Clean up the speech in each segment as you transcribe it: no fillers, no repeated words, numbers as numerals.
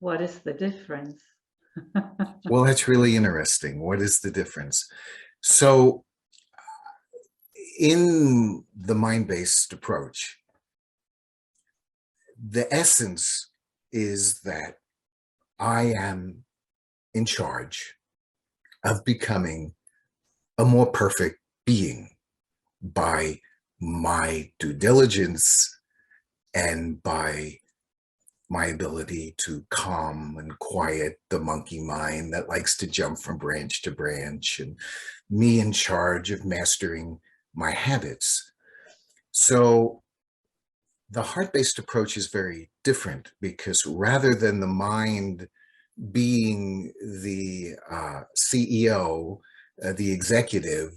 what is the difference? Well, that's really interesting. What is the difference? So in the mind-based approach, the essence is that I am in charge of becoming a more perfect being by my due diligence and by my ability to calm and quiet the monkey mind that likes to jump from branch to branch, and me in charge of mastering my habits. So the heart-based approach is very different, because rather than the mind being the CEO, the executive,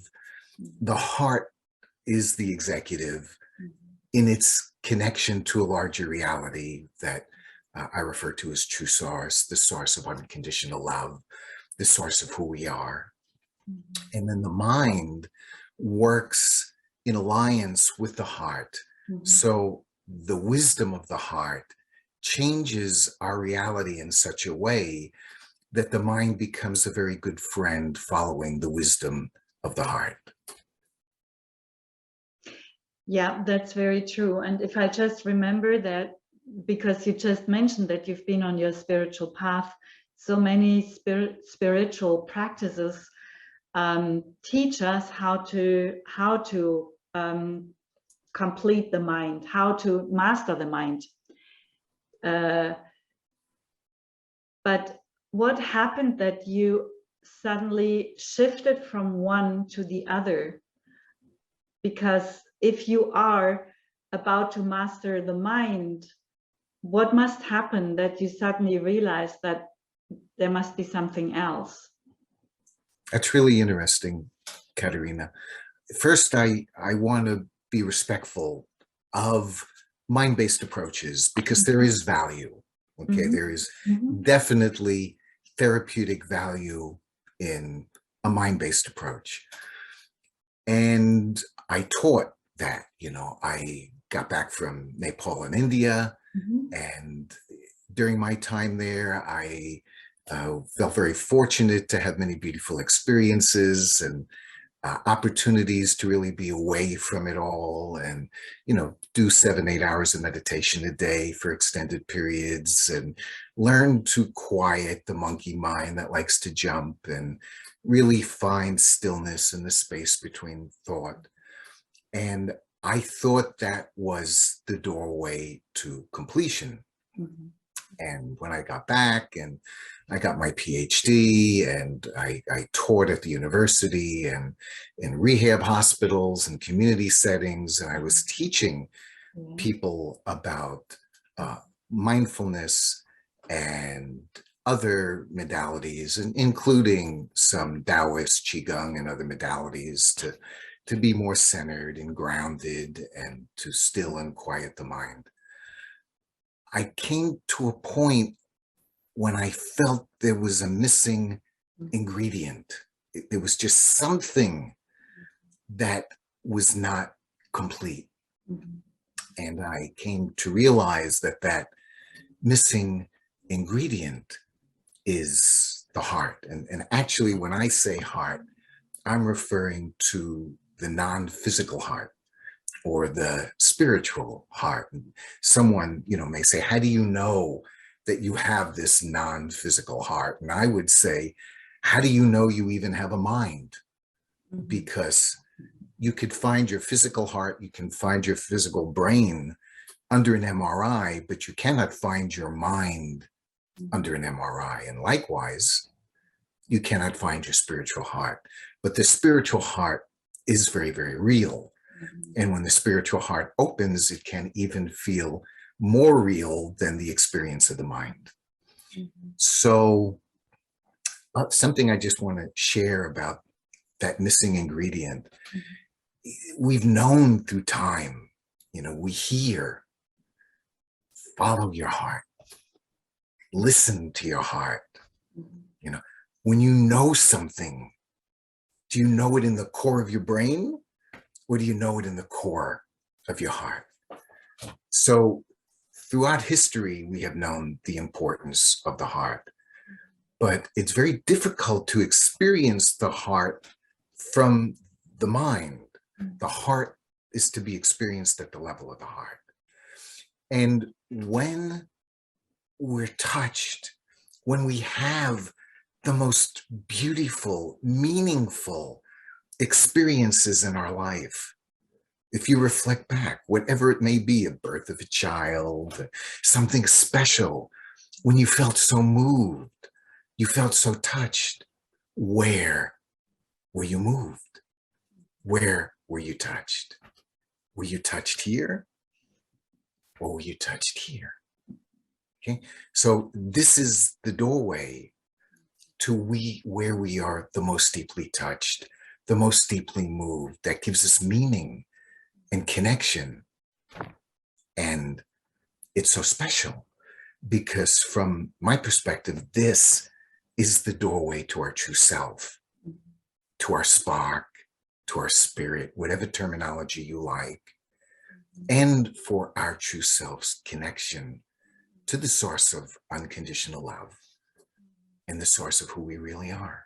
the heart is the executive in its connection to a larger reality that I refer to as true source, the source of unconditional love, the source of who we are. And then the mind works in alliance with the heart. So the wisdom of the heart changes our reality in such a way that the mind becomes a very good friend following the wisdom of the heart. Yeah, that's very true. And if I just remember that, because you just mentioned that you've been on your spiritual path, so many spiritual practices teach us how to complete the mind, how to master the mind. But what happened that you suddenly shifted from one to the other? Because if you are about to master the mind, what must happen that you suddenly realize that there must be something else? That's really interesting, Katerina. First, I want to be respectful of mind-based approaches, because there is value. Okay, there is definitely therapeutic value in a mind-based approach. And I taught that, I got back from Nepal and India, and during my time there, I felt very fortunate to have many beautiful experiences and opportunities to really be away from it all, and do 7-8 hours of meditation a day for extended periods, and learn to quiet the monkey mind that likes to jump, and really find stillness in the space between thought. And I thought that was the doorway to completion. And when I got back and I got my PhD, and I taught at the university and in rehab hospitals and community settings, and I was teaching people about mindfulness and other modalities, and including some Taoist Qigong and other modalities to be more centered and grounded and to still and quiet the mind. I came to a point when I felt there was a missing ingredient. There was just something that was not complete. And I came to realize that that missing ingredient is the heart. And actually, when I say heart, I'm referring to the non-physical heart, or the spiritual heart. Someone, may say, how do you know that you have this non-physical heart? And I would say, how do you know you even have a mind? Because you could find your physical heart, you can find your physical brain under an MRI, but you cannot find your mind under an MRI. And likewise, you cannot find your spiritual heart. But the spiritual heart is very, very real. And when the spiritual heart opens, it can even feel more real than the experience of the mind. So something I just want to share about that missing ingredient. We've known through time, we hear, follow your heart, listen to your heart. When you know something, do you know it in the core of your brain, or do you know it in the core of your heart? So throughout history, we have known the importance of the heart, but it's very difficult to experience the heart from the mind. The heart is to be experienced at the level of the heart. And when we're touched, when we have the most beautiful, meaningful experiences in our life, if you reflect back, whatever it may be, a birth of a child, something special, when you felt so moved, you felt so touched, where were you moved? Where were you touched? Were you touched here? Or were you touched here? Okay, so this is the doorway to where we are the most deeply touched, the most deeply moved. That gives us meaning and connection. And it's so special because from my perspective, this is the doorway to our true self, to our spark, to our spirit, whatever terminology you like, and for our true self's connection to the source of unconditional love and the source of who we really are.